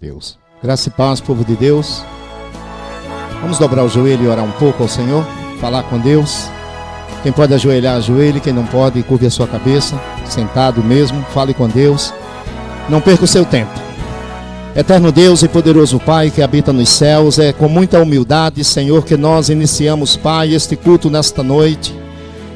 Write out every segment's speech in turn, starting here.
Deus. Graça e paz, povo de Deus. Vamos dobrar o joelho e orar um pouco ao Senhor, falar com Deus. Quem pode ajoelhar, ajoelhe. Quem não pode, curve a sua cabeça, sentado mesmo, fale com Deus. Não perca o seu tempo. Eterno Deus e poderoso Pai que habita nos céus, é com muita humildade, Senhor, que nós iniciamos, Pai, este culto nesta noite.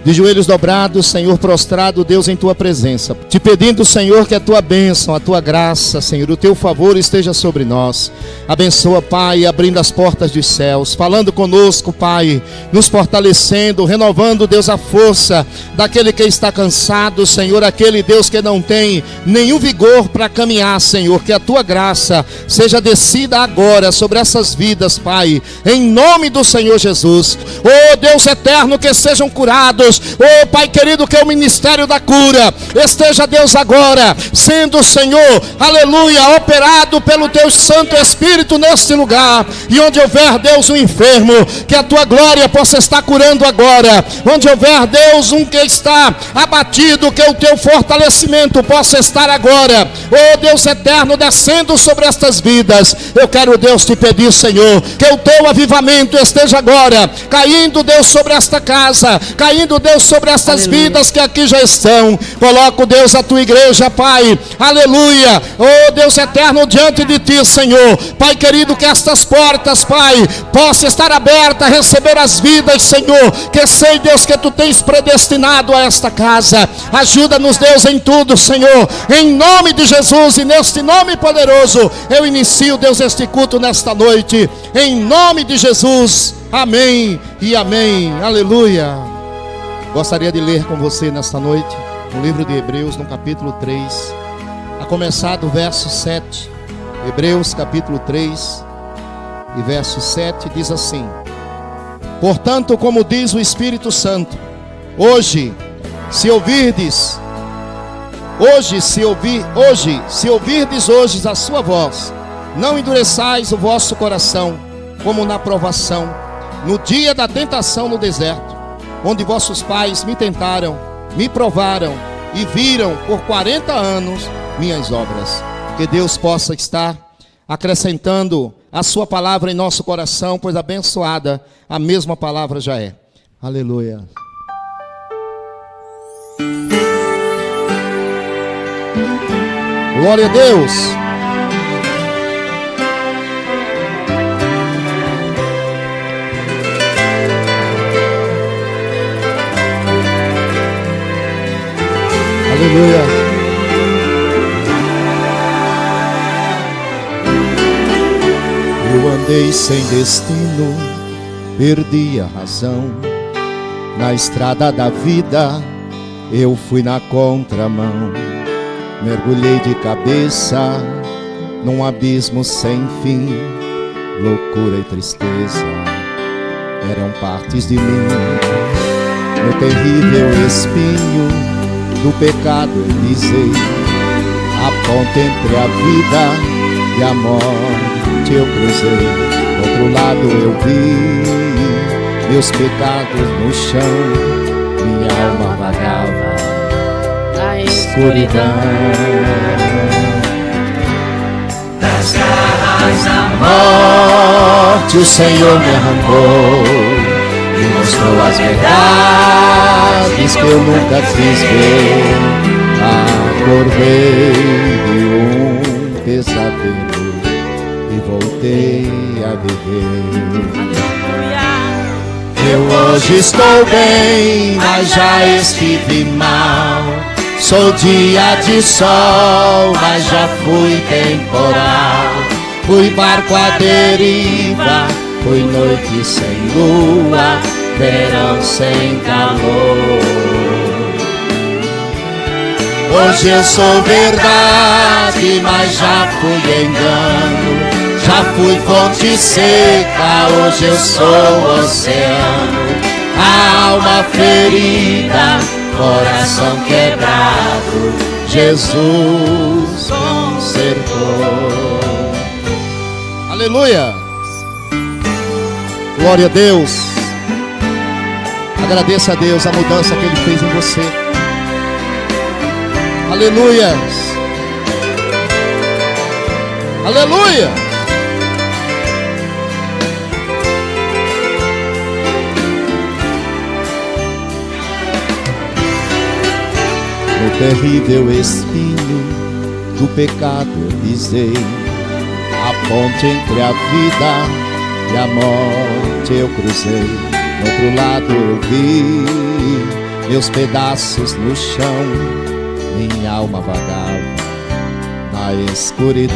De joelhos dobrados, Senhor, prostrado, Deus, em Tua presença. Te pedindo, Senhor, que a Tua bênção, a Tua graça, Senhor, o Teu favor esteja sobre nós. Abençoa, Pai, abrindo as portas dos céus, falando conosco, Pai, nos fortalecendo, renovando, Deus, a força daquele que está cansado, Senhor, aquele, Deus, que não tem nenhum vigor para caminhar, Senhor. Que a Tua graça seja descida agora sobre essas vidas, Pai, em nome do Senhor Jesus. Oh, Deus eterno, que sejam curados. Oh, Pai querido, que o ministério da cura esteja, Deus, agora sendo, Senhor, aleluia, operado pelo Teu Santo Espírito neste lugar. E onde houver, Deus, um enfermo, que a Tua glória possa estar curando agora. Onde houver, Deus, um que está abatido, que o Teu fortalecimento possa estar agora. Oh, Deus eterno, descendo sobre estas vidas. Eu quero, Deus, te pedir, Senhor, que o Teu avivamento esteja agora caindo, Deus, sobre esta casa, caindo, Deus, sobre estas vidas que aqui já estão. Coloco, Deus, a Tua igreja, Pai, aleluia, oh Deus eterno, diante de Ti, Senhor. Pai querido, que estas portas, Pai, possam estar abertas, receber as vidas, Senhor, que sei, Deus, que Tu tens predestinado a esta casa. Ajuda-nos, Deus, em tudo, Senhor, em nome de Jesus. E neste nome poderoso eu inicio, Deus, este culto nesta noite, em nome de Jesus, amém e amém, aleluia. Gostaria de ler com você nesta noite no livro de Hebreus, no capítulo 3, a começar do verso 7. Hebreus capítulo 3 e verso 7 diz assim: portanto, como diz o Espírito Santo, hoje, se ouvirdes hoje a sua voz, não endureçais o vosso coração, como na provação, no dia da tentação no deserto, onde vossos pais me tentaram, me provaram e viram por 40 anos minhas obras. Que Deus possa estar acrescentando a sua palavra em nosso coração, pois abençoada a mesma palavra já é. Aleluia. Glória a Deus. Aleluia. Eu andei sem destino, perdi a razão. Na estrada da vida eu fui na contramão. Mergulhei de cabeça num abismo sem fim. Loucura e tristeza eram partes de mim. No terrível espinho do pecado eu pisei, a ponte entre a vida e a morte eu cruzei. Do outro lado eu vi meus pecados no chão, minha alma vagava na escuridão. Das garras da morte o Senhor me arrancou, me mostrou as verdades que eu nunca quis ver. Acordei de um pesadelo e voltei a viver. Eu hoje estou bem, mas já estive mal. Sou dia de sol, mas já fui temporal. Fui barco à deriva, fui noite sem lua, verão sem calor. Hoje eu sou verdade, mas já fui engano. Já fui fonte seca, hoje eu sou oceano. Alma ferida, coração quebrado, Jesus consertou. Aleluia. Glória a Deus. Agradeça a Deus a mudança que Ele fez em você. Aleluia. Aleluia! No terrível espinho do pecado eu pisei, a ponte entre a vida e a morte eu cruzei. No outro lado eu vi meus pedaços no chão, minha alma vagava na escuridão.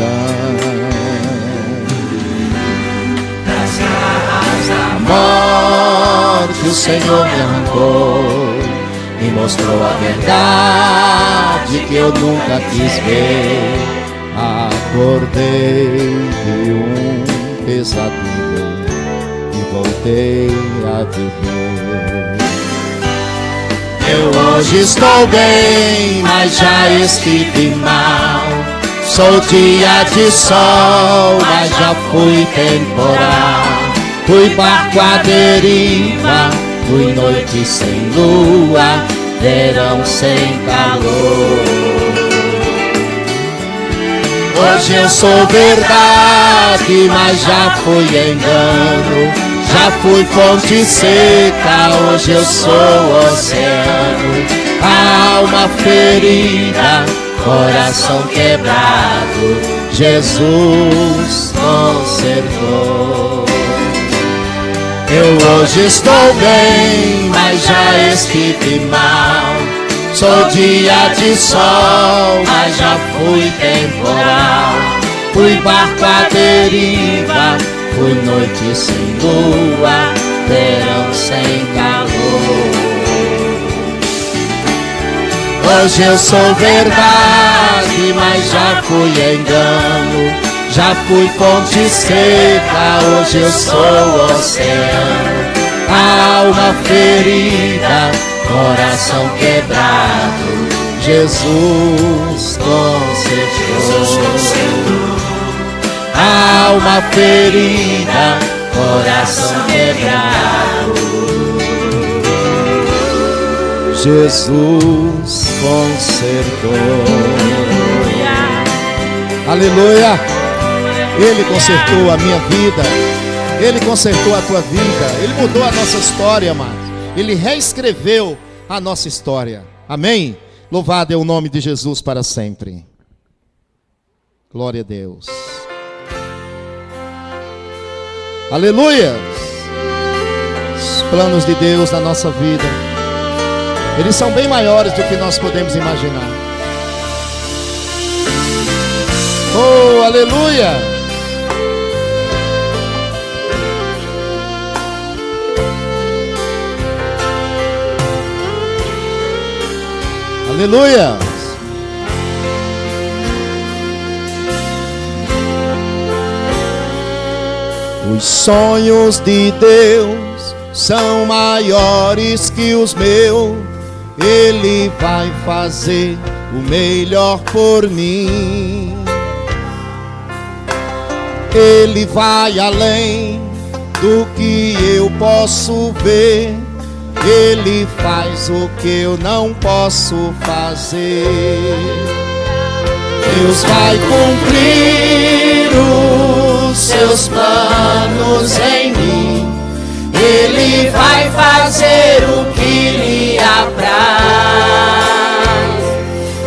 Das garras da morte o Senhor me arrancou, me mostrou a verdade que eu nunca quis ver. Acordei de um pesadelo e voltei a viver. Eu hoje estou bem, mas já estive mal. Sou dia de sol, mas já fui temporal. Fui barco à deriva, fui noite sem lua, verão sem calor. Hoje eu sou verdade, mas já fui engano. Já fui fonte seca, hoje eu sou oceano. Alma ferida, coração quebrado, Jesus consertou. Eu hoje estou bem, mas já estive mal. Sou dia de sol, mas já fui temporal. Fui barco à deriva, fui noite sem lua, verão sem calor. Hoje eu sou verdade, mas já fui engano. Já fui fonte seca, hoje eu sou oceano. Alma ferida, coração quebrado, Jesus consertou. Alma ferida, coração quebrado, Jesus consertou. Aleluia! Ele consertou a minha vida, Ele consertou a tua vida, Ele mudou a nossa história, amado. Ele reescreveu a nossa história. Amém? Louvado é o nome de Jesus para sempre. Glória a Deus. Aleluia! Os planos de Deus na nossa vida, eles são bem maiores do que nós podemos imaginar. Oh, aleluia! Aleluia! Os sonhos de Deus são maiores que os meus. Ele vai fazer o melhor por mim. Ele vai além do que eu posso ver. Ele faz o que eu não posso fazer. Deus vai cumprir os seus planos em mim. Ele vai fazer o que lhe apraz.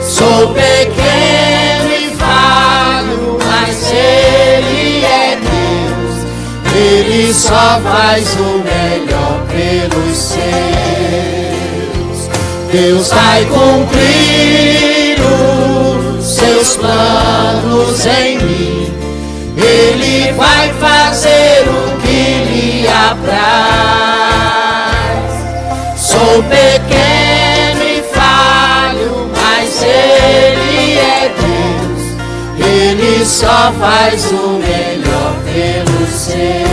Sou pequeno e falho, mas Ele é Deus. Ele só faz o melhor pelos seus. Deus vai cumprir os seus planos em mim. Ele vai fazer o que lhe apraz. Sou pequeno e falho, mas Ele é Deus. Ele só faz o melhor pelo seu.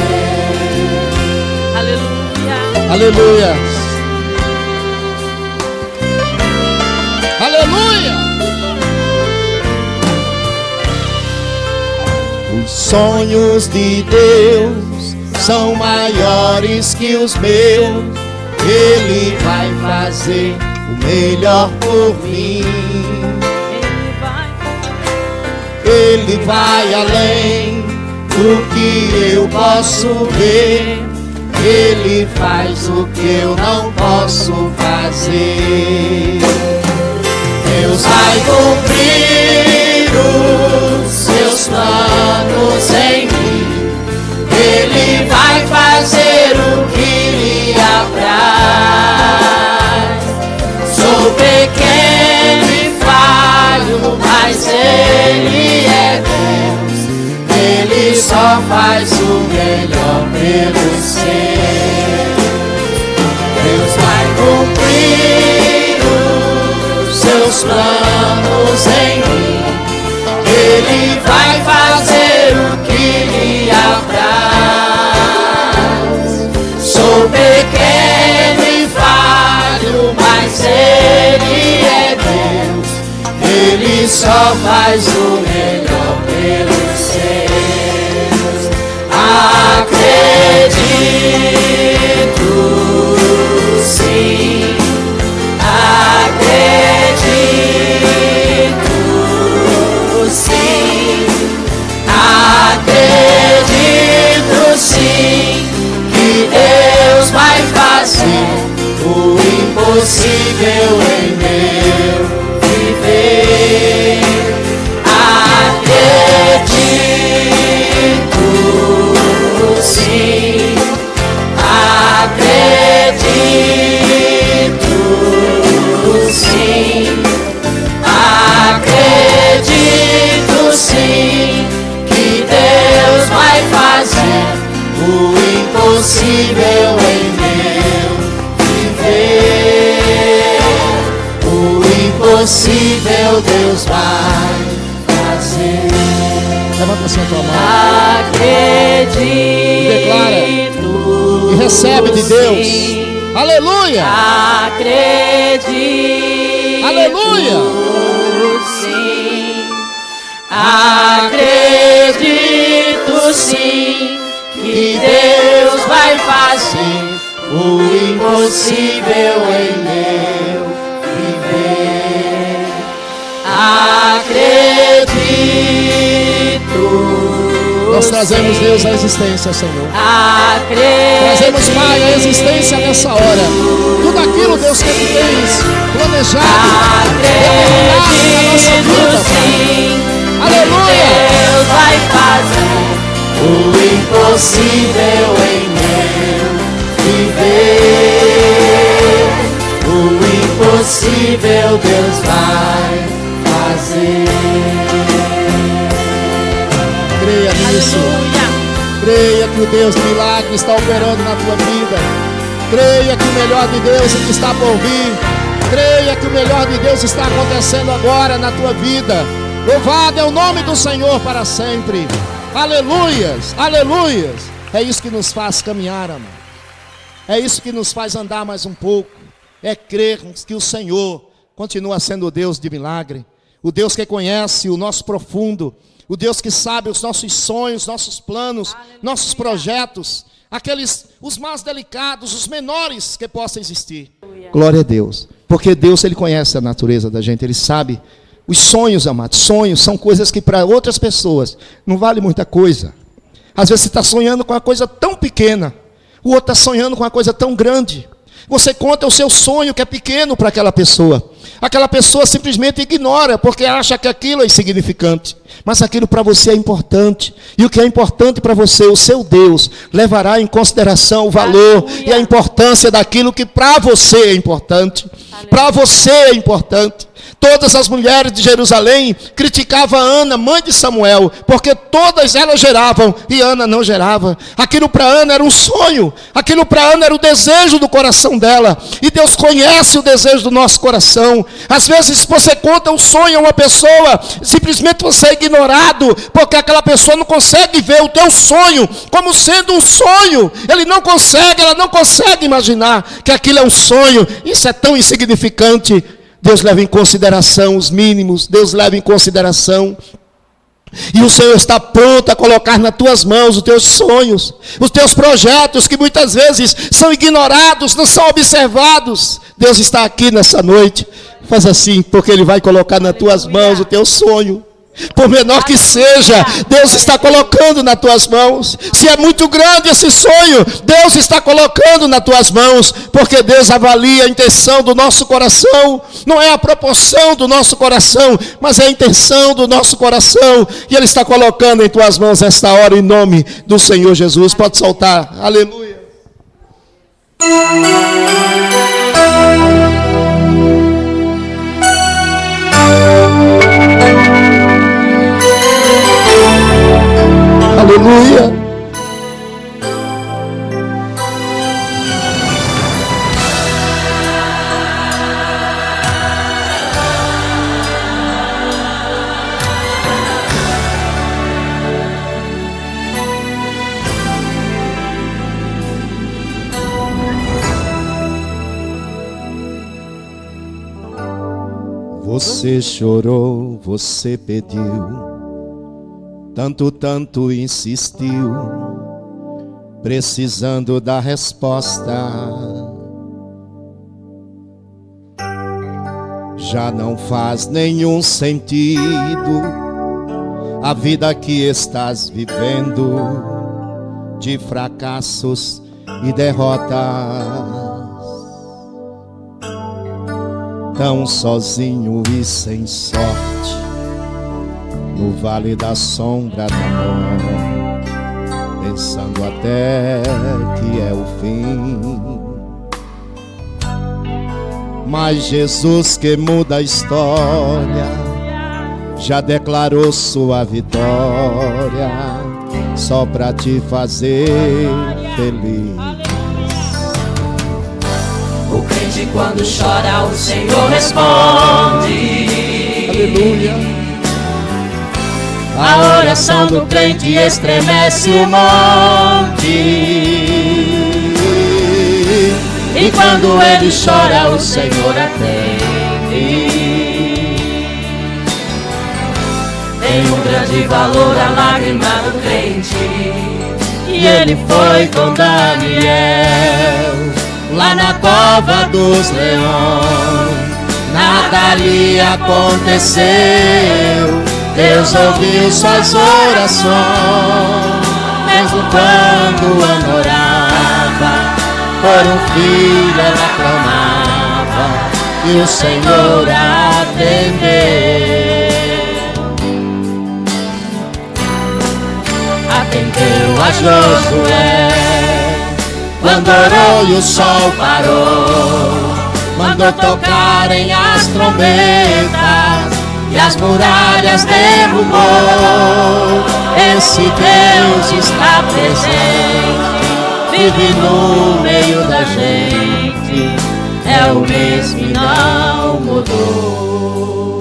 Aleluia. Aleluia. Aleluia. Os sonhos de Deus são maiores que os meus. Ele vai fazer o melhor por mim. Ele vai além do que eu posso ver. Ele faz o que eu não posso fazer. Deus vai cumprir os seus planos em mim. Ele vai fazer o que lhe apraz. Sou pequeno e falho, mas Ele é Deus. Ele só faz o melhor pelo seu. Deus vai cumprir os seus planos em mim. Ele vai fazer o que lhe apraz. Sou pequeno e falho, mas Ele é Deus. Ele só faz o melhor pelos seus. Acredito, sim. Acredito, sim. Acredito, sim, que Deus vai fazer o impossível em meu viver. Acredito, sim. Acredito, sim. Acredito, sim, que Deus vai fazer o impossível em meu viver. O impossível Deus vai fazer. Levanta assim a tua mão. Acredito. Declara e recebe de Deus. Aleluia. Acredito. Aleluia. Sim. Acredito, sim, que Deus vai fazer o impossível em meu viver. Acredito. Nós trazemos, Deus, à existência, Senhor. Trazemos, Pai, à existência nessa hora. Tudo aquilo, Deus, que Tu tens planejado, determinado na nossa vida, Pai. Aleluia. Deus vai fazer o impossível em meu viver. O impossível Deus vai fazer. Creia nisso. Creia que o Deus de milagre está operando na tua vida. Creia que o melhor de Deus está por vir. Creia que o melhor de Deus está acontecendo agora na tua vida. Louvado é o nome do Senhor para sempre. Aleluias, aleluias. É isso que nos faz caminhar, amor. É isso que nos faz andar mais um pouco. É crermos que o Senhor continua sendo o Deus de milagre. O Deus que conhece o nosso profundo. O Deus que sabe os nossos sonhos, nossos planos, aleluia, nossos projetos. Os mais delicados, os menores que possam existir. Aleluia. Glória a Deus. Porque Deus, Ele conhece a natureza da gente. Ele sabe os sonhos, amados. Sonhos são coisas que para outras pessoas não vale muita coisa. Às vezes você está sonhando com uma coisa tão pequena. O outro está sonhando com uma coisa tão grande. Você conta o seu sonho que é pequeno para aquela pessoa. Aquela pessoa simplesmente ignora, porque acha que aquilo é insignificante. Mas aquilo para você é importante. E o que é importante para você, o seu Deus levará em consideração o valor, aleluia, e a importância daquilo que para você é importante. Para você é importante. Todas as mulheres de Jerusalém criticavam Ana, mãe de Samuel, porque todas elas geravam e Ana não gerava. Aquilo para Ana era um sonho, aquilo para Ana era o desejo do coração dela. E Deus conhece o desejo do nosso coração. Às vezes você conta um sonho a uma pessoa, simplesmente você é ignorado, porque aquela pessoa não consegue ver o teu sonho como sendo um sonho. Ela não consegue imaginar que aquilo é um sonho. Isso é tão insignificante. Deus leva em consideração os mínimos, Deus leva em consideração. E o Senhor está pronto a colocar nas tuas mãos os teus sonhos, os teus projetos que muitas vezes são ignorados, não são observados. Deus está aqui nessa noite. Faz assim, porque Ele vai colocar nas tuas mãos o teu sonho. Por menor que seja, Deus está colocando nas tuas mãos. Se é muito grande esse sonho, Deus está colocando nas tuas mãos, porque Deus avalia a intenção do nosso coração. Não é a proporção do nosso coração, mas é a intenção do nosso coração. E Ele está colocando em tuas mãos esta hora, em nome do Senhor Jesus. Pode soltar, aleluia. Aleluia. Você chorou, você pediu, tanto insistiu, precisando da resposta. Já não faz nenhum sentido a vida que estás vivendo, de fracassos e derrotas. Tão sozinho e sem sorte, no vale da sombra da morte, pensando até que é o fim. Mas Jesus, que muda a história, já declarou sua vitória, só pra te fazer feliz. O crente quando chora, o Senhor responde. Aleluia. A oração do crente estremece o monte. E quando ele chora, o Senhor atende. Tem um grande valor a lágrima do crente. E ele foi com Daniel lá na cova dos leões. Nada ali aconteceu, Deus ouviu suas orações. Mesmo quando Ana orava, por um filho ela clamava, e o Senhor atendeu. Atendeu a Josué quando orou e o sol parou. Mandou tocarem as trombetas e as muralhas derrubou. Esse Deus está presente, vive no meio da gente, é o mesmo e não mudou.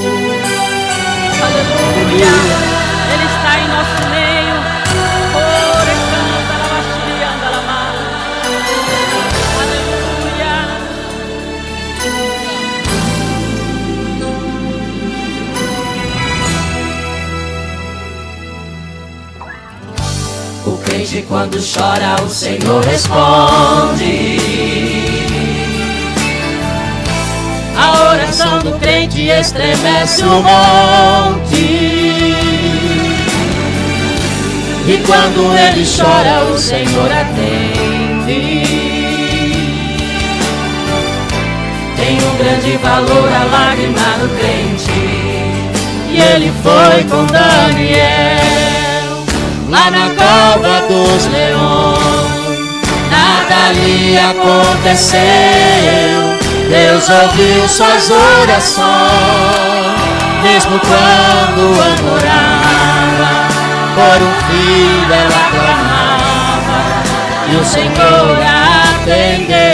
Aleluia, Ele está em nosso meio. O crente quando chora, o Senhor responde. A oração do crente estremece o monte. E quando ele chora, o Senhor atende. Tem um grande valor a lágrima do crente. E ele foi com Daniel lá na cova dos leões. Nada ali aconteceu, Deus ouviu suas orações. Mesmo quando Ana orava, por um filho ela clamava, e o Senhor atendeu.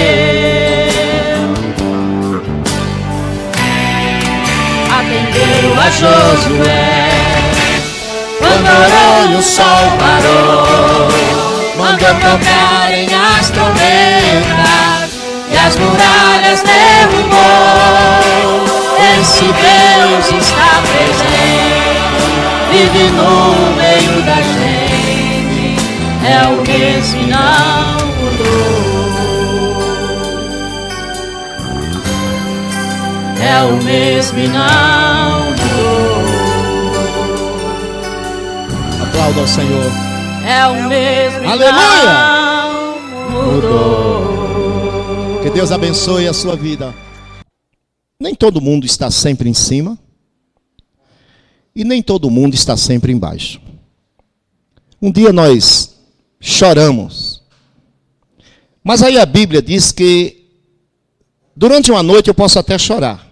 Atendeu a Josué quando orou e o sol parou. Mandou tocarem as trombetas e as muralhas derrubou. Esse Deus está presente, vive no meio da gente, é o mesmo e não mudou. É o mesmo e não mudou. aplauda ao Senhor. É o mesmo. Aleluia! Não mudou. Que Deus abençoe a sua vida. Nem todo mundo está sempre em cima. E nem todo mundo está sempre embaixo. Um dia nós choramos. Mas aí a Bíblia diz que durante uma noite eu posso até chorar,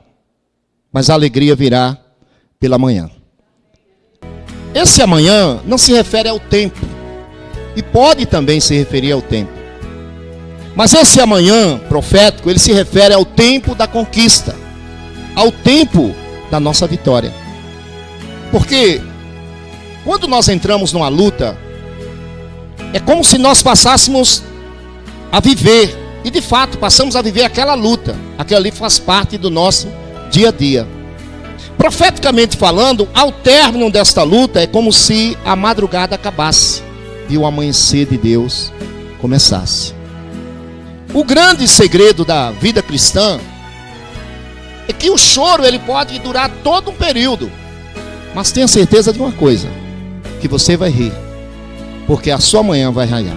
mas a alegria virá pela manhã. Esse amanhã não se refere ao tempo, e pode também se referir ao tempo. Mas esse amanhã profético, ele se refere ao tempo da conquista, ao tempo da nossa vitória. Porque quando nós entramos numa luta, é como se nós passássemos a viver, e de fato passamos a viver aquela luta. Aquilo ali faz parte do nosso dia a dia. Profeticamente falando, ao término desta luta, é como se a madrugada acabasse e o amanhecer de Deus começasse. O grande segredo da vida cristã é que o choro ele pode durar todo um período, mas tenha certeza de uma coisa, que você vai rir, porque a sua manhã vai raiar.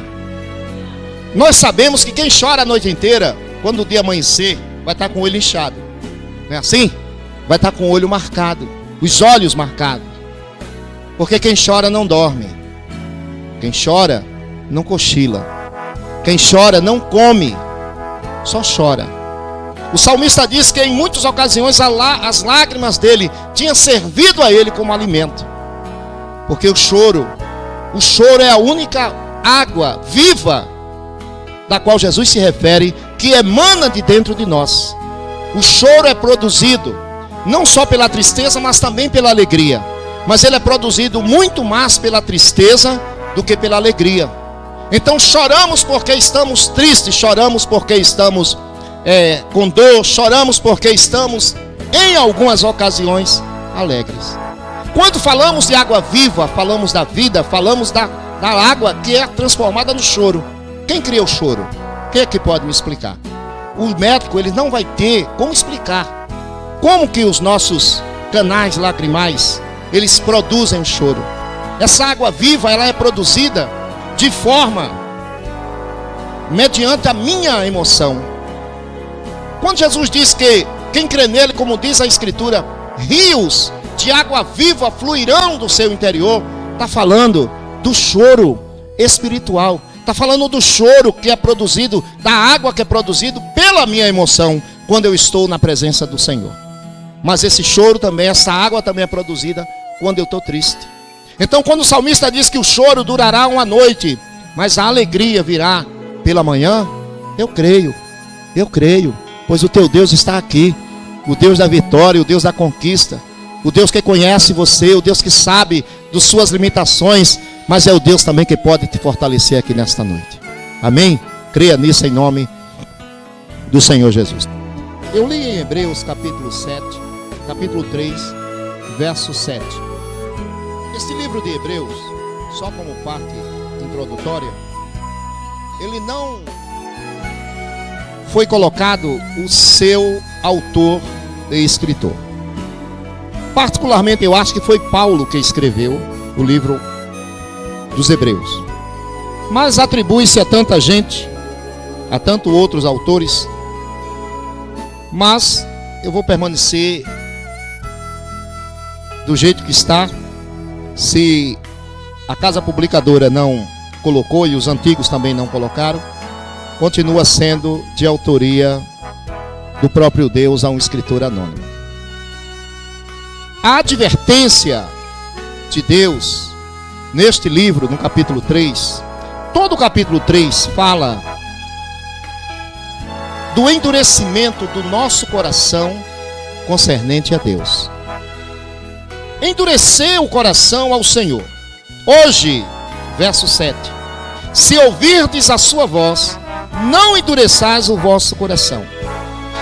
Nós sabemos que quem chora a noite inteira, quando o dia amanhecer, vai estar com o olho inchado. Não é assim? Vai estar com o olho marcado, os olhos marcados. Porque quem chora não dorme. Quem chora não cochila. Quem chora não come, só chora. O salmista diz que em muitas ocasiões as lágrimas dele tinham servido a ele como alimento. Porque o choro é a única água viva da qual Jesus se refere, que emana de dentro de nós. O choro é produzido não só pela tristeza, mas também pela alegria. Mas ele é produzido muito mais pela tristeza do que pela alegria. Então choramos porque estamos tristes, choramos porque estamos com dor, choramos porque estamos, em algumas ocasiões, alegres. Quando falamos de água viva, falamos da vida, falamos da água que é transformada no choro. Quem cria o choro? Quem é que pode me explicar? O médico ele não vai ter como explicar como que os nossos canais lacrimais eles produzem o choro. Essa água viva ela é produzida de forma mediante a minha emoção. Quando Jesus diz que quem crê nele, como diz a Escritura, rios de água viva fluirão do seu interior, está falando do choro espiritual. Está falando do choro que é produzido, da água que é produzido pela minha emoção quando eu estou na presença do Senhor. Mas esse choro também, essa água também é produzida quando eu estou triste. Então quando o salmista diz que o choro durará uma noite, mas a alegria virá pela manhã, eu creio, pois o teu Deus está aqui, o Deus da vitória, o Deus da conquista, o Deus que conhece você, o Deus que sabe das suas limitações, mas é o Deus também que pode te fortalecer aqui nesta noite. Amém? Creia nisso em nome do Senhor Jesus. Eu li em Hebreus capítulo 7, capítulo 3, verso 7. Este livro de Hebreus, só como parte introdutória, ele não foi colocado o seu autor e escritor. Particularmente eu acho que foi Paulo que escreveu o livro dos Hebreus, mas atribui-se a tanta gente, a tantos outros autores, mas eu vou permanecer do jeito que está. Se a casa publicadora não colocou e os antigos também não colocaram, continua sendo de autoria do próprio Deus a um escritor anônimo. A advertência de Deus neste livro, no capítulo 3, todo o capítulo 3 fala do endurecimento do nosso coração concernente a Deus. Endurecer o coração ao Senhor. Hoje, verso 7. Se ouvirdes a sua voz, não endureçais o vosso coração.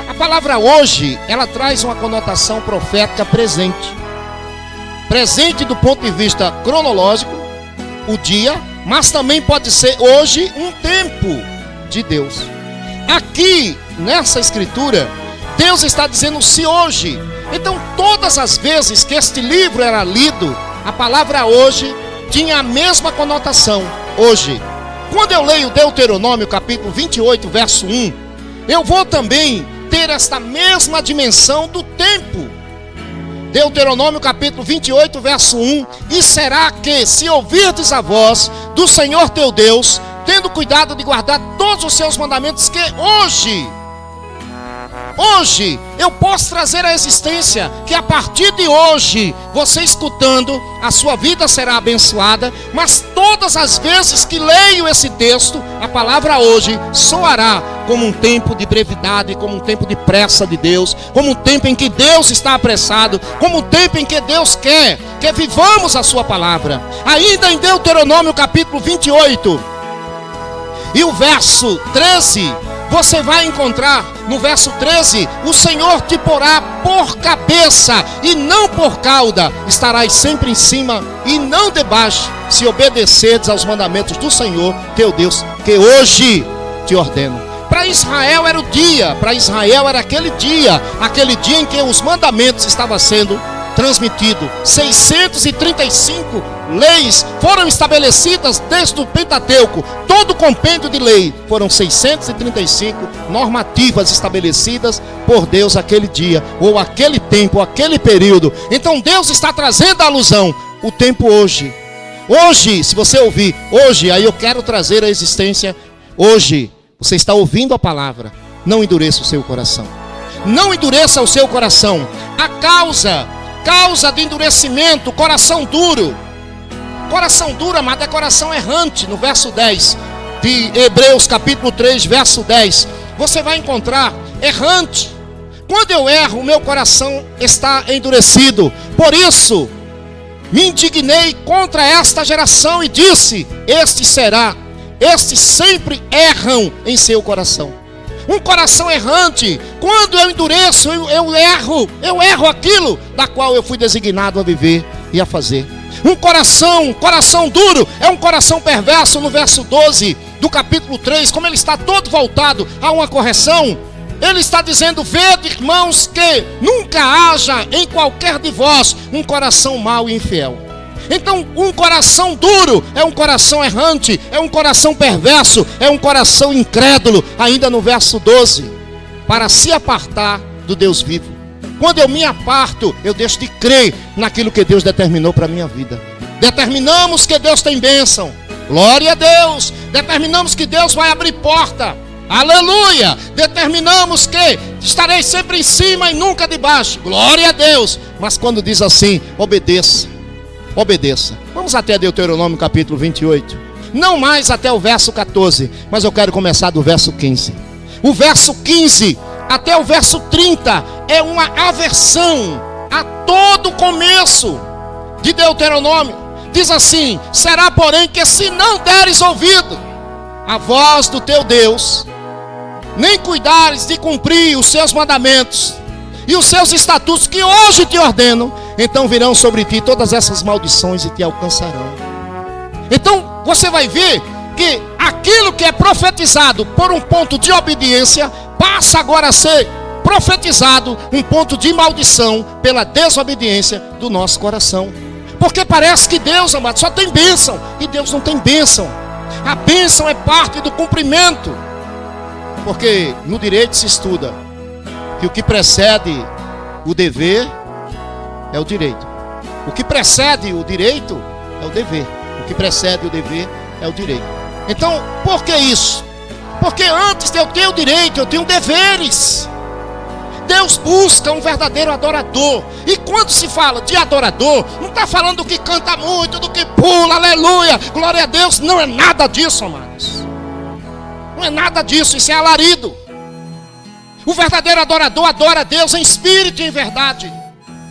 A palavra hoje, ela traz uma conotação profética presente. Presente do ponto de vista cronológico, o dia, mas também pode ser hoje um tempo de Deus. Aqui, nessa escritura, Deus está dizendo se hoje. Então, todas as vezes que este livro era lido, a palavra hoje tinha a mesma conotação hoje. Quando eu leio Deuteronômio capítulo 28, verso 1, eu vou também ter esta mesma dimensão do tempo. Deuteronômio capítulo 28, verso 1: e será que, se ouvirdes a voz do Senhor teu Deus, tendo cuidado de guardar todos os seus mandamentos, que hoje eu posso trazer à existência, que a partir de hoje, você escutando, a sua vida será abençoada. Mas todas as vezes que leio esse texto, a palavra hoje soará como um tempo de brevidade, como um tempo de pressa de Deus, como um tempo em que Deus está apressado, como um tempo em que Deus quer que vivamos a sua palavra. Ainda em Deuteronômio capítulo 28 e o verso 13, você vai encontrar no verso 13: o Senhor te porá por cabeça e não por cauda, estarás sempre em cima e não debaixo, se obedecerdes aos mandamentos do Senhor teu Deus, que hoje te ordeno. Para Israel era o dia, para Israel era aquele dia em que os mandamentos estavam sendo transmitidos. 635 leis foram estabelecidas desde o Pentateuco. Todo o compêndio de lei foram 635 normativas estabelecidas por Deus aquele dia, ou aquele tempo, ou aquele período. Então Deus está trazendo a alusão, o tempo hoje. Hoje, se você ouvir, hoje, aí eu quero trazer a existência, hoje, você está ouvindo a palavra, não endureça o seu coração. Não endureça o seu coração. A causa de endurecimento, coração duro. Coração duro, amado, é coração errante. No verso 10 de Hebreus capítulo 3, verso 10, você vai encontrar errante. Quando eu erro, o meu coração está endurecido. Por isso, me indignei contra esta geração e disse: estes sempre erram em seu coração. Um coração errante, quando eu endureço, eu erro aquilo da qual eu fui designado a viver e a fazer. Um coração duro, é um coração perverso. No verso 12 do capítulo 3, como ele está todo voltado a uma correção, ele está dizendo: vede, irmãos, que nunca haja em qualquer de vós um coração mau e infiel. Então, um coração duro é um coração errante, é um coração perverso, é um coração incrédulo. Ainda no verso 12, para se apartar do Deus vivo. Quando eu me aparto, eu deixo de crer naquilo que Deus determinou para a minha vida. Determinamos que Deus tem bênção, glória a Deus. Determinamos que Deus vai abrir porta, aleluia. Determinamos que estarei sempre em cima e nunca debaixo, glória a Deus. Mas quando diz assim, obedeça. Vamos até Deuteronômio capítulo 28. Não mais até o verso 14, mas eu quero começar do verso 15. O verso 15 até o verso 30 é uma aversão a todo o começo de Deuteronômio. Diz assim: será porém que se não deres ouvido a voz do teu Deus, nem cuidares de cumprir os seus mandamentos e os seus estatutos que hoje te ordeno, então virão sobre ti todas essas maldições e te alcançarão. Então você vai ver que aquilo que é profetizado por um ponto de obediência passa agora a ser profetizado um ponto de maldição pela desobediência do nosso coração. Porque parece que Deus, amado, só tem bênção, e Deus não tem bênção. A bênção é parte do cumprimento. Porque no direito se estuda que o que precede o dever é o direito. O que precede o direito é o dever. O que precede o dever é o direito. Então, por que isso? Porque antes de eu ter o direito, eu tenho deveres. Deus busca um verdadeiro adorador. E quando se fala de adorador, não está falando do que canta muito, do que pula, aleluia, glória a Deus. Não é nada disso, amados. Não é nada disso, isso é alarido. O verdadeiro adorador adora a Deus em espírito e em verdade.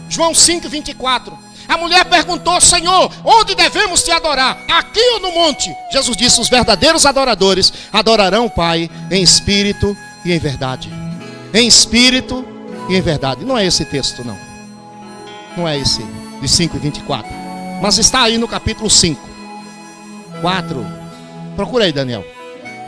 João 5:24. A mulher perguntou: Senhor, onde devemos te adorar? Aqui ou no monte? Jesus disse: os verdadeiros adoradores adorarão o Pai em espírito e em verdade. Em espírito e em verdade. Não é esse texto, não. Não é esse de 5:24. Mas está aí no capítulo 5. 4. Procura aí, Daniel.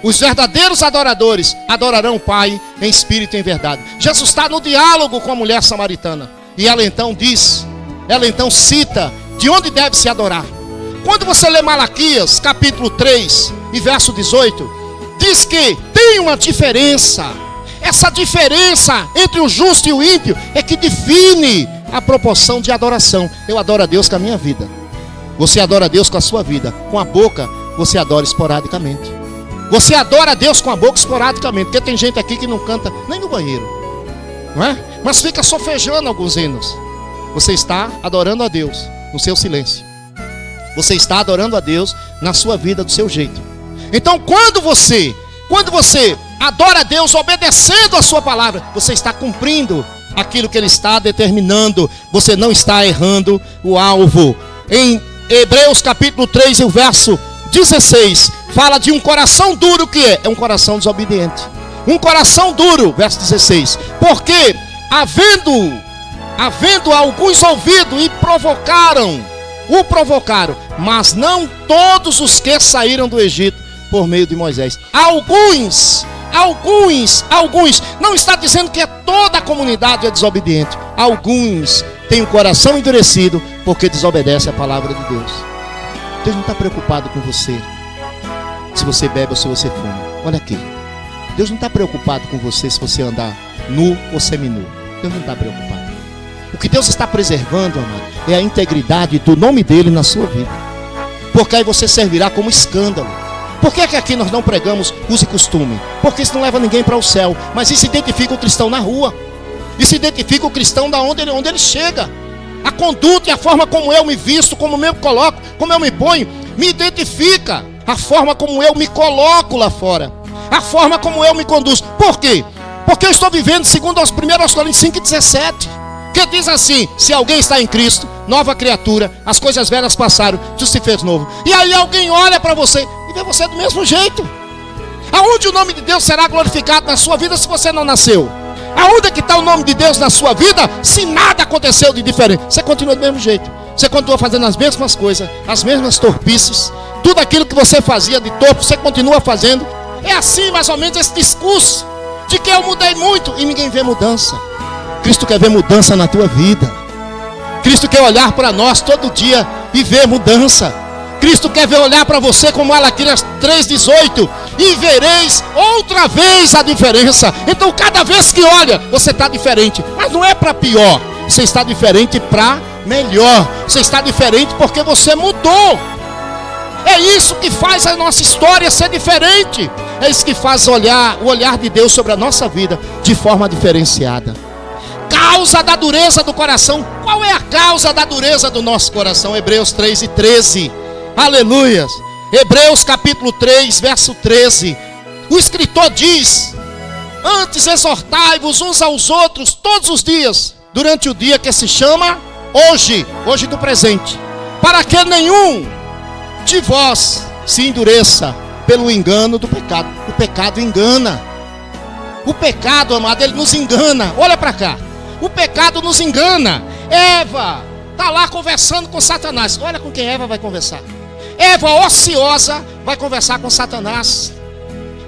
Os verdadeiros adoradores adorarão o Pai em espírito e em verdade. Jesus está no diálogo com a mulher samaritana. E ela então diz, ela então cita de onde deve se adorar. Quando você lê Malaquias, capítulo 3 e verso 18, diz que tem uma diferença. Essa diferença entre o justo e o ímpio é que define a proporção de adoração. Eu adoro a Deus com a minha vida. Você adora a Deus com a sua vida. Com a boca, você adora esporadicamente. Você adora a Deus com a boca esporadicamente. Porque tem gente aqui que não canta nem no banheiro, não é? Mas fica sofejando alguns hinos. Você está adorando a Deus no seu silêncio. Você está adorando a Deus na sua vida, do seu jeito. Então quando você adora a Deus obedecendo a sua palavra, você está cumprindo aquilo que Ele está determinando. Você não está errando o alvo. Em Hebreus capítulo 3 e o verso 16, fala de um coração duro. Que é um coração desobediente. Um coração duro, verso 16. Porque havendo alguns ouvido e o provocaram, mas não todos os que saíram do Egito por meio de Moisés. Alguns, não está dizendo que toda a comunidade é desobediente. Alguns têm o coração endurecido porque desobedecem a palavra de Deus. Deus não está preocupado com você, se você bebe ou se você fuma. Olha aqui, Deus não está preocupado com você se você andar nu ou seminu. Deus não está preocupado. O que Deus está preservando, amado, é a integridade do nome dele na sua vida. Porque aí você servirá como escândalo. Por que aqui nós não pregamos uso e costume? Porque isso não leva ninguém para o céu. Mas isso identifica o cristão na rua. Isso identifica o cristão da onde ele chega. A conduta e a forma como eu me visto, como eu me coloco, como eu me ponho, me identifica. A forma como eu me coloco lá fora. A forma como eu me conduzo. Por quê? Porque eu estou vivendo segundo aos 1 Coríntios 5,17. Que diz assim: se alguém está em Cristo, nova criatura, as coisas velhas passaram, tudo se fez novo. E aí alguém olha para você e vê você do mesmo jeito. Aonde o nome de Deus será glorificado na sua vida se você não nasceu? Aonde é que está o nome de Deus na sua vida se nada aconteceu de diferente? Você continua do mesmo jeito. Você continua fazendo as mesmas coisas, as mesmas torpices. Tudo aquilo que você fazia de torpe, você continua fazendo. É assim mais ou menos esse discurso de que eu mudei muito e ninguém vê mudança. Cristo quer ver mudança na tua vida. Cristo quer olhar para nós todo dia e ver mudança. Cristo quer ver olhar para você como Malaquias 3,18 e vereis outra vez a diferença. Então cada vez que olha, você está diferente. Mas não é para pior. Você está diferente para melhor. Você está diferente porque você mudou. É isso que faz a nossa história ser diferente. É isso que faz o olhar de Deus sobre a nossa vida de forma diferenciada. Causa da dureza do coração. Qual é a causa da dureza do nosso coração? Hebreus 3:13. Aleluias. Hebreus capítulo 3, verso 13. O escritor diz: antes exortai-vos uns aos outros todos os dias, durante o dia que se chama hoje do presente, para que nenhum de vós se endureça pelo engano do pecado. O pecado engana. O pecado, amado, ele nos engana. Olha para cá. O pecado nos engana. Eva está lá conversando com Satanás. Olha com quem Eva vai conversar. Eva, ociosa, vai conversar com Satanás.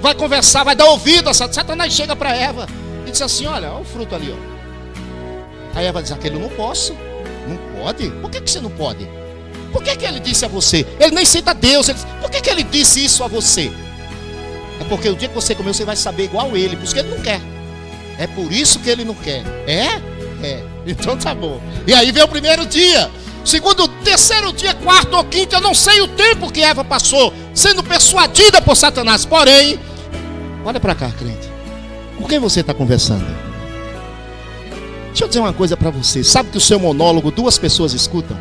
Vai conversar, vai dar ouvido a Satanás. Satanás chega para Eva e diz assim: olha o fruto ali, ó. Aí Eva diz: aquele eu não posso. Não pode? Por que você não pode? Por que ele disse a você? Ele nem cita Deus. Ele diz: por que ele disse isso a você? É porque o dia que você comer, você vai saber igual ele. Por isso que ele não quer. É por isso que ele não quer. É? Então tá bom. E aí vem o primeiro dia, segundo, terceiro dia, quarto ou quinto. Eu não sei o tempo que Eva passou sendo persuadida por Satanás. Porém, olha para cá, crente. Com quem você está conversando? Deixa eu dizer uma coisa para você. Sabe que o seu monólogo, duas pessoas escutam?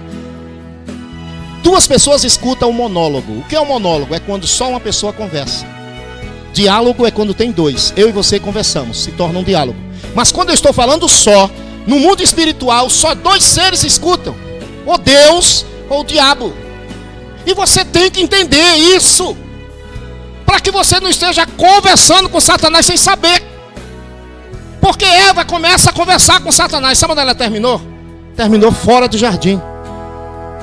Duas pessoas escutam o monólogo. O que é um monólogo? É quando só uma pessoa conversa. Diálogo é quando tem dois. Eu e você conversamos, se torna um diálogo. Mas quando eu estou falando só, no mundo espiritual, só dois seres escutam: ou Deus ou o diabo. E você tem que entender isso, para que você não esteja conversando com Satanás sem saber. Porque Eva começa a conversar com Satanás. Sabe onde ela terminou? Terminou fora do jardim.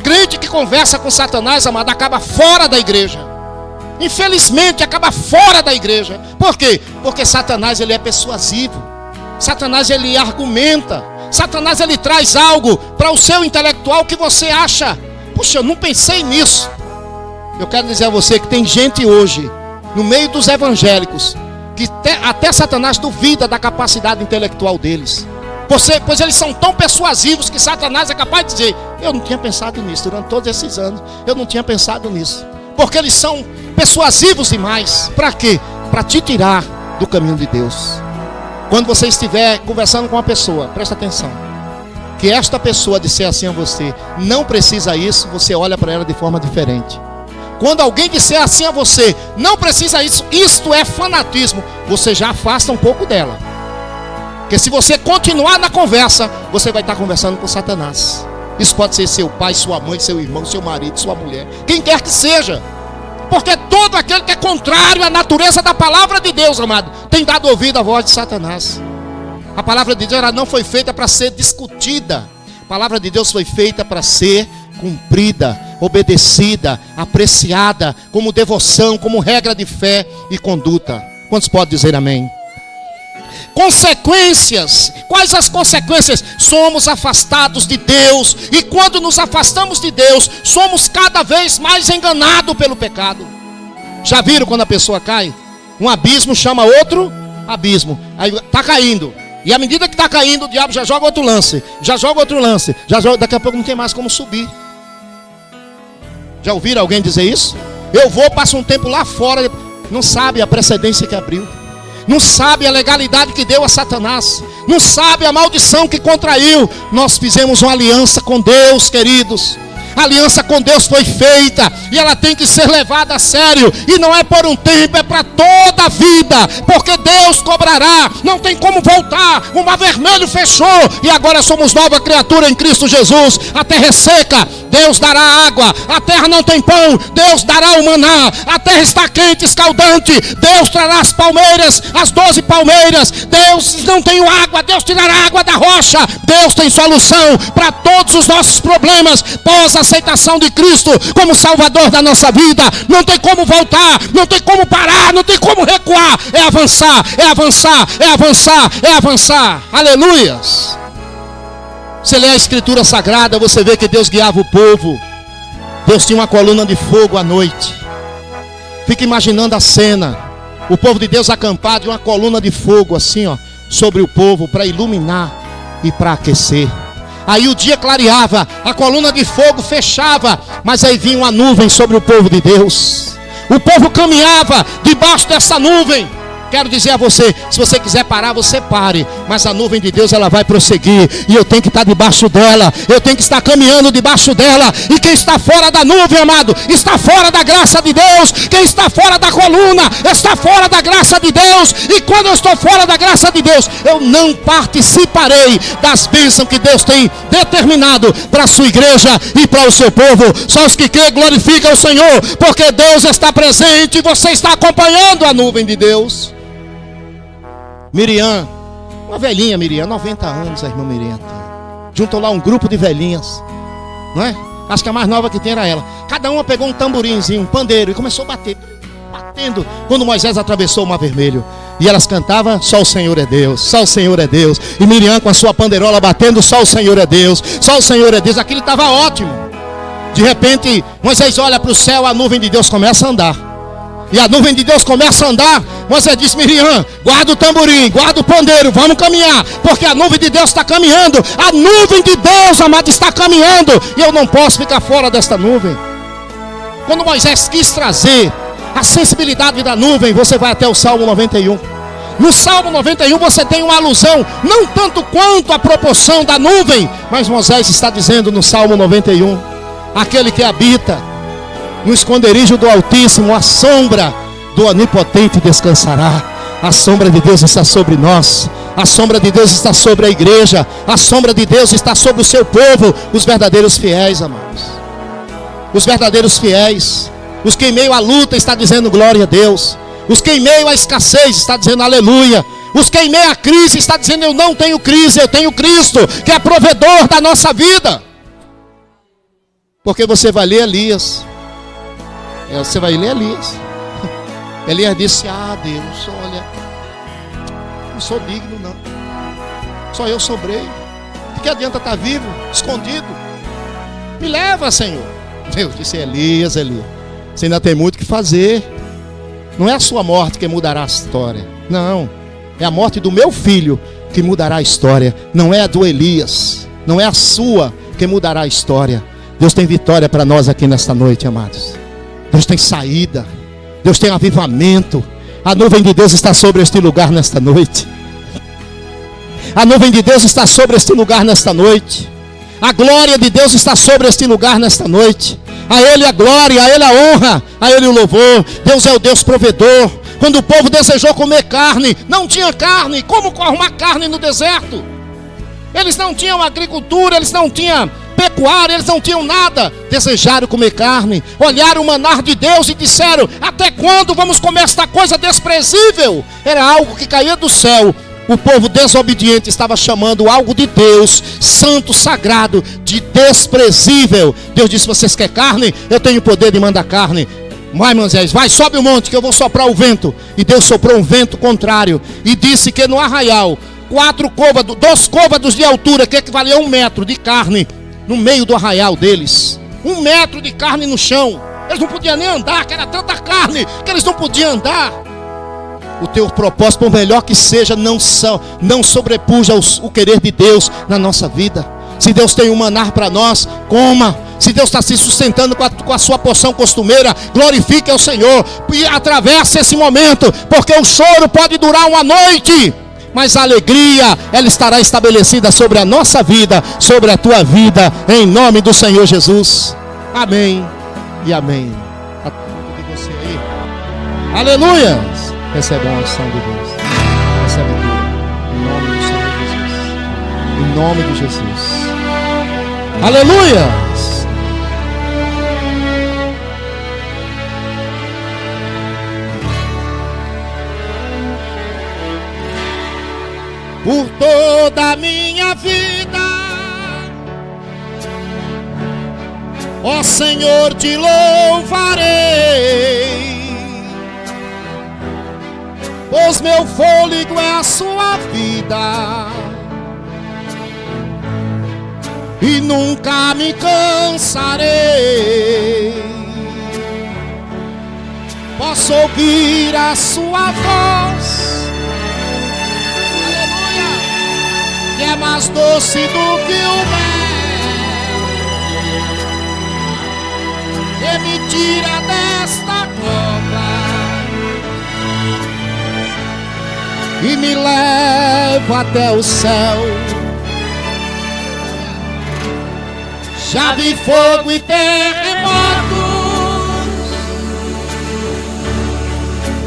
Crente que conversa com Satanás, amado, acaba fora da igreja. Infelizmente acaba fora da igreja. Por quê? Porque Satanás, ele é persuasivo. Satanás, ele argumenta. Satanás, ele traz algo para o seu intelectual que você acha puxa, eu não pensei nisso. Eu quero dizer a você que tem gente hoje, no meio dos evangélicos, que até Satanás duvida da capacidade intelectual deles. Pois eles são tão persuasivos que Satanás é capaz de dizer: eu não tinha pensado nisso durante todos esses anos. Eu não tinha pensado nisso. Porque eles são persuasivos demais. Para quê? Para te tirar do caminho de Deus. Quando você estiver conversando com uma pessoa, presta atenção, que esta pessoa disser assim a você: não precisa isso, você olha para ela de forma diferente. Quando alguém disser assim a você: não precisa isso, isto é fanatismo, você já afasta um pouco dela. Porque se você continuar na conversa, você vai estar conversando com Satanás. Isso pode ser seu pai, sua mãe, seu irmão, seu marido, sua mulher, quem quer que seja. Porque todo aquele que é contrário à natureza da palavra de Deus, amado, tem dado ouvido à voz de Satanás. A palavra de Deus, ela não foi feita para ser discutida. A palavra de Deus foi feita para ser cumprida, obedecida, apreciada, como devoção, como regra de fé e conduta. Quantos podem dizer amém? Consequências. Quais as consequências? Somos afastados de Deus. E quando nos afastamos de Deus, somos cada vez mais enganados pelo pecado. Já viram quando a pessoa cai? Um abismo chama outro abismo. Aí está caindo. E à medida que está caindo, o diabo já joga outro lance. Já joga outro lance. Daqui a pouco não tem mais como subir. Já ouviram alguém dizer isso? Eu vou, passo um tempo lá fora. Não sabe a precedência que abriu. Não sabe a legalidade que deu a Satanás. Não sabe a maldição que contraiu. Nós fizemos uma aliança com Deus, queridos. A aliança com Deus foi feita e ela tem que ser levada a sério. E não é por um tempo, é para toda a vida. Porque Deus cobrará. Não tem como voltar. O mar vermelho fechou e agora somos nova criatura em Cristo Jesus. A terra é seca, Deus dará água. A terra não tem pão, Deus dará o maná. A terra está quente, escaldante, Deus trará as palmeiras, as 12 palmeiras. Deus não tem água, Deus tirará água da rocha. Deus tem solução para todos os nossos problemas. Pós a aceitação de Cristo como Salvador da nossa vida, não tem como voltar, não tem como parar, não tem como recuar. É avançar, é avançar, é avançar, é avançar. Aleluias. Você lê a Escritura Sagrada, você vê que Deus guiava o povo. Deus tinha uma coluna de fogo à noite. Fica imaginando a cena, o povo de Deus acampado e uma coluna de fogo assim, ó, sobre o povo, para iluminar e para aquecer. Aí o dia clareava, a coluna de fogo fechava, mas aí vinha uma nuvem sobre o povo de Deus. O povo caminhava debaixo dessa nuvem. Quero dizer a você, se você quiser parar, você pare. Mas a nuvem de Deus, ela vai prosseguir. E eu tenho que estar debaixo dela. Eu tenho que estar caminhando debaixo dela. E quem está fora da nuvem, amado, está fora da graça de Deus. Quem está fora da coluna, está fora da graça de Deus. E quando eu estou fora da graça de Deus, eu não participarei das bênçãos que Deus tem determinado para a sua igreja e para o seu povo. Só os que creem glorificam o Senhor, porque Deus está presente e você está acompanhando a nuvem de Deus. Miriam, uma velhinha Miriam, 90 anos a irmã Miriam tem. Juntou lá um grupo de velhinhas, não é? Acho que a mais nova que tem era ela. Cada uma pegou um tamborimzinho, um pandeiro e começou a bater, batendo. Quando Moisés atravessou o mar vermelho, e elas cantavam: só o Senhor é Deus, só o Senhor é Deus. E Miriam com a sua pandeirola batendo: só o Senhor é Deus, só o Senhor é Deus. Aquilo estava ótimo. De repente Moisés olha para o céu, a nuvem de Deus começa a andar. E a nuvem de Deus começa a andar. Moisés disse: Miriam, guarda o tamborim, guarda o pandeiro, vamos caminhar. Porque a nuvem de Deus está caminhando. A nuvem de Deus, amado, está caminhando. E eu não posso ficar fora desta nuvem. Quando Moisés quis trazer a sensibilidade da nuvem, você vai até o Salmo 91. No Salmo 91 você tem uma alusão, não tanto quanto a proporção da nuvem, mas Moisés está dizendo no Salmo 91: aquele que habita no esconderijo do Altíssimo, a sombra do Onipotente descansará. A sombra de Deus está sobre nós. A sombra de Deus está sobre a igreja. A sombra de Deus está sobre o seu povo. Os verdadeiros fiéis, amados. Os verdadeiros fiéis. Os que em meio à luta está dizendo glória a Deus. Os que em meio à escassez está dizendo aleluia. Os que em meio à crise está dizendo: eu não tenho crise, eu tenho Cristo, que é provedor da nossa vida. Porque você vai ler Elias. Você vai ler Elias. Elias disse: ah, Deus, olha, não sou digno não. Só eu sobrei. De que adianta estar vivo, escondido? Me leva, Senhor. Deus disse: Elias, Elias, você ainda tem muito o que fazer. Não é a sua morte que mudará a história. Não, é a morte do meu filho que mudará a história. Não é a do Elias, não é a sua que mudará a história. Deus tem vitória para nós aqui nesta noite, amados. Deus tem saída, Deus tem avivamento. A nuvem de Deus está sobre este lugar nesta noite. A nuvem de Deus está sobre este lugar nesta noite. A glória de Deus está sobre este lugar nesta noite. A Ele a glória, a Ele a honra, a Ele o louvor. Deus é o Deus provedor. Quando o povo desejou comer carne, não tinha carne. Como arrumar carne no deserto? Eles não tinham agricultura, eles não tinham pecuária, eles não tinham nada. Desejaram comer carne, olharam o manar de Deus e disseram: até quando vamos comer esta coisa desprezível? Era algo que caía do céu. O povo desobediente estava chamando algo de Deus, santo, sagrado, de desprezível. Deus disse: vocês querem carne? Eu tenho o poder de mandar carne. Vai, Moisés, vai, sobe o monte que eu vou soprar o vento. E Deus soprou um vento contrário e disse que no arraial, 2 côvados de altura, que equivalia a 1 metro de carne, no meio do arraial deles. 1 metro de carne no chão. Eles não podiam nem andar, que era tanta carne que eles não podiam andar. O teu propósito, por melhor que seja, não sobrepuja o querer de Deus na nossa vida. Se Deus tem um manar para nós, coma. Se Deus está se sustentando com a sua porção costumeira, glorifique ao Senhor e atravesse esse momento, porque o choro pode durar uma noite, mas a alegria, ela estará estabelecida sobre a nossa vida, sobre a tua vida, em nome do Senhor Jesus. Amém e amém. A tudo de você aí. Aleluia. Recebe a unção de Deus. Recebe tudo. Em nome do Senhor Jesus. Em nome de Jesus. Aleluia. Por toda a minha vida, ó Senhor, te louvarei, pois meu fôlego é a sua vida e nunca me cansarei. Posso ouvir a sua voz, aleluia, que é mais doce do que o mel, que me tira desta cova e me leva até o céu. Já vi fogo e terremotos,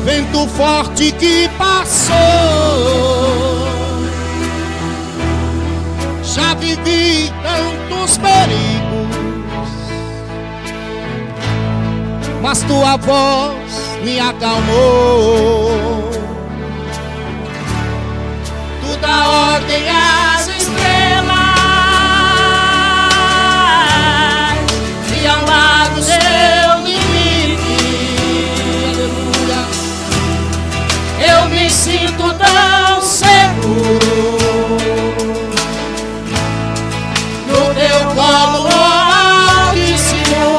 vento forte que passou. Já vivi tantos perigos, mas tua voz me acalmou. Tu dá ordem às estrelas e ao lado seu limite. Aleluia. Eu me sinto tão seguro no teu colo, Altíssimo.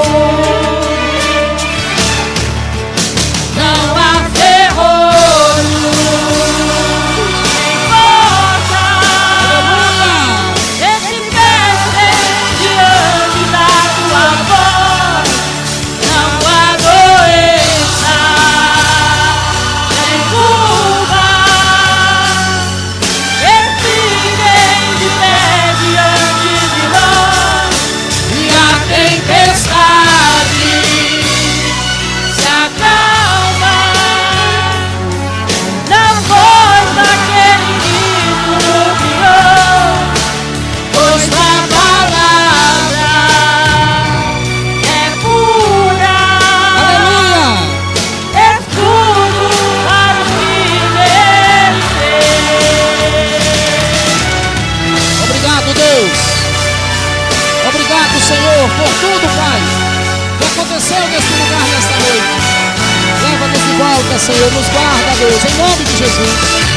Não há terror que importa. Esse pé diante da tua voz. Não há doença nem curva. Esse ninguém de pé diante de nós. E a tempestade se acalma na voz daquele grito do Criou, pois tua palavra é pura. Aleluia! É tudo para o fim dele ter. Obrigado, Deus. Obrigado, Senhor, por tudo, Pai, que aconteceu nesse lugar nesta noite. Leva-nos de volta, Senhor, nos guarda, Deus, em nome de Jesus.